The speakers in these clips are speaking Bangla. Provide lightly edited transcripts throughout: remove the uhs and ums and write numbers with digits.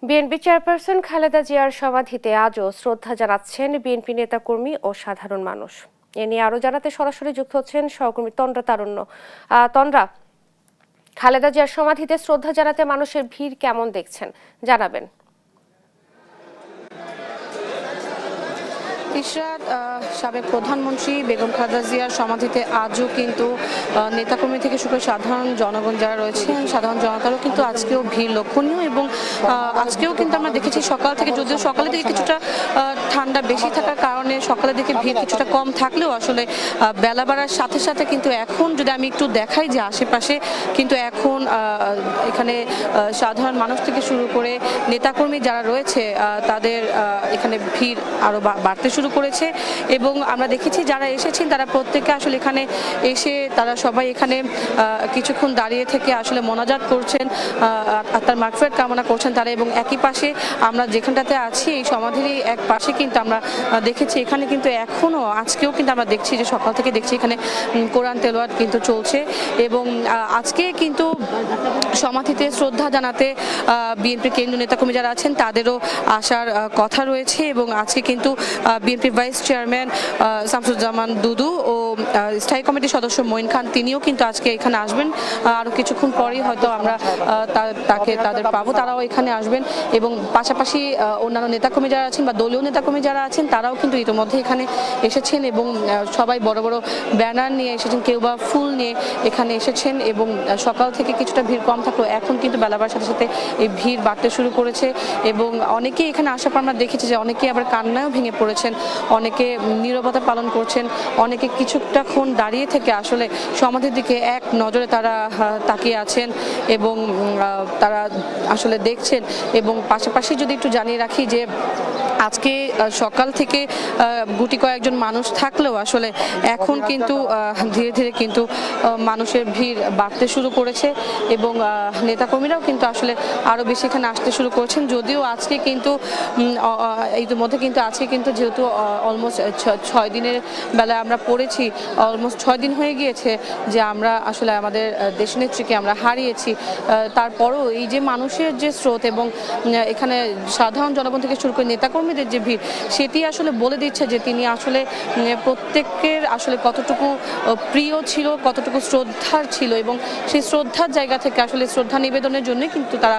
বিএনপি চেয়ারপারসন খালেদা জিয়ার সমাধিতে আজও শ্রদ্ধা জানাচ্ছেন বিএনপি নেতাকর্মী ও সাধারণ মানুষ। এ নিয়ে আরও জানাতে সরাসরি যুক্ত হচ্ছেন সহকর্মী তন্দ্রা তারুণ্য। তন্দ্রা, খালেদা জিয়ার সমাধিতে শ্রদ্ধা জানাতে মানুষের ভিড় কেমন দেখছেন জানাবেন। ইশরাত, সাবেক প্রধানমন্ত্রী বেগম খালেদা জিয়ার সমাধিতে আজও কিন্তু নেতাকর্মী থেকে শুরু করে সাধারণ জনগণ যারা রয়েছেন, সাধারণ জনতারও কিন্তু আজকেও ভিড় লক্ষণীয়। এবং আজকেও কিন্তু আমরা দেখেছি সকাল থেকে, যদিও সকালে থেকে কিছুটা ঠান্ডা বেশি থাকার কারণে সকালের দিকে ভিড় কিছুটা কম থাকলেও আসলে বেলা বাড়ার সাথে সাথে কিন্তু এখন যদি আমি একটু দেখাই যে আশেপাশে কিন্তু এখন এখানে সাধারণ মানুষ থেকে শুরু করে নেতাকর্মী যারা রয়েছে তাদের এখানে ভিড় আরও বাড়তে শুরু করেছে। এবং আমরা দেখেছি যারা এসেছেন তারা প্রত্যেকে আসলে এখানে এসে তারা সবাই এখানে কিছুক্ষণ দাঁড়িয়ে থেকে আসলে মোনাজাত করছেন, আত্মার মাগফিরাত কামনা করছেন তারা। এবং একই পাশে আমরা যেখানটাতে আছি এই সমাধিরই এক পাশে কিন্তু আমরা দেখেছি এখানে কিন্তু এখনো আজকেও কিন্তু আমরা দেখছি যে সকাল থেকে দেখছি এখানে কোরআন তেলাওয়াত কিন্তু চলছে। এবং আজকে কিন্তু সমাধিতে শ্রদ্ধা জানাতে বিএনপি কেন্দ্রীয় নেতাকর্মী যারা আছেন তাদেরও আসার কথা রয়েছে। এবং আজকে কিন্তু বিএনপি ভাইস চেয়ারম্যান শামসুজ্জামান দুদু ও স্থায়ী কমিটির সদস্য মঈন খান তিনিও কিন্তু আজকে এখানে আসবেন। আরও কিছুক্ষণ পরেই হয়তো আমরা তাদের পাবো, তারাও এখানে আসবেন। এবং পাশাপাশি অন্যান্য নেতাকর্মী যারা আছেন বা দলীয় নেতাকর্মী যারা আছেন তারাও কিন্তু ইতিমধ্যে এখানে এসেছেন এবং সবাই বড় বড় ব্যানার নিয়ে এসেছেন, কেউ বা ফুল নিয়ে এখানে এসেছেন। এবং সকাল থেকে কিছুটা ভিড় কম থাকলেও এখন কিন্তু বেলা বাড়ার সাথে সাথে এই ভিড় বাড়তে শুরু করেছে। এবং অনেকেই এখানে আসার পর আমরা দেখেছি যে অনেকেই আবার কান্নায়ও ভেঙে পড়েছেন, অনেকে নীরবতা পালন করছেন, অনেকে কিছুটাক্ষণ দাঁড়িয়ে থেকে আসলে সমাধির দিকে এক নজরে তারা তাকিয়ে আছেন এবং তারা আসলে দেখছেন। এবং পাশাপাশি যদি একটু জানিয়ে রাখি যে আজকে সকাল থেকে গুটি কয়েকজন মানুষ থাকলেও আসলে এখন কিন্তু ধীরে ধীরে কিন্তু মানুষের ভিড় বাড়তে শুরু করেছে এবং নেতাকর্মীরাও কিন্তু আসলে আরও বেশি এখানে আসতে শুরু করেছেন। যদিও আজকে কিন্তু ইতিমধ্যে কিন্তু আজকে কিন্তু যেহেতু অলমোস্ট 6 দিনের বেলায় আমরা পড়েছি, অলমোস্ট 6 দিন হয়ে গিয়েছে যে আমরা আসলে আমাদের দেশনেত্রীকে আমরা হারিয়েছি। তারপরও এই যে মানুষের যে স্রোত এবং এখানে সাধারণ জনগণ থেকে শুরু করে নেতাকর্মীদের যে ভিড়, সেটি আসলে বলে দিচ্ছে যে তিনি আসলে প্রত্যেকের আসলে কতটুকু প্রিয় ছিল, কতটুকু শ্রদ্ধার ছিল। এবং সেই শ্রদ্ধার জায়গা থেকে আসলে শ্রদ্ধা নিবেদনের জন্যই কিন্তু তারা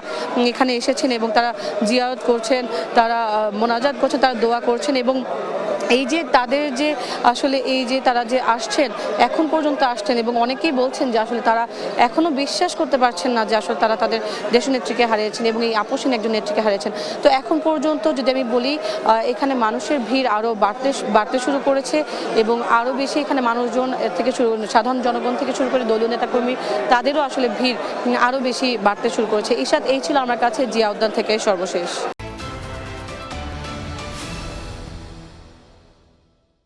এখানে এসেছেন এবং তারা জিয়ারত করছেন, তারা মোনাজাত করছেন, তারা দোয়া করছেন। এবং এই যে তাদের যে আসলে এই যে তারা যে আসছেন, এখন পর্যন্ত আসছেন এবং অনেকেই বলছেন যে আসলে তারা এখনো বিশ্বাস করতে পারছেন না যে আসলে তারা তাদের দেশনেত্রীকে হারিয়েছেন এবং এই আপসহীন একজন নেত্রীকে হারিয়েছেন। তো এখন পর্যন্ত যদি আমি বলি এখানে মানুষের ভিড় আরও বাড়তে শুরু করেছে এবং আরও বেশি এখানে মানুষজন থেকে সাধারণ জনগণ থেকে শুরু করে দলীয় নেতাকর্মী তাদেরও আসলে ভিড় আরও বেশি বাড়তে শুরু করেছে। ইশরাত, এই ছিল আমার কাছে জিয়া উদ্যান থেকে সর্বশেষ।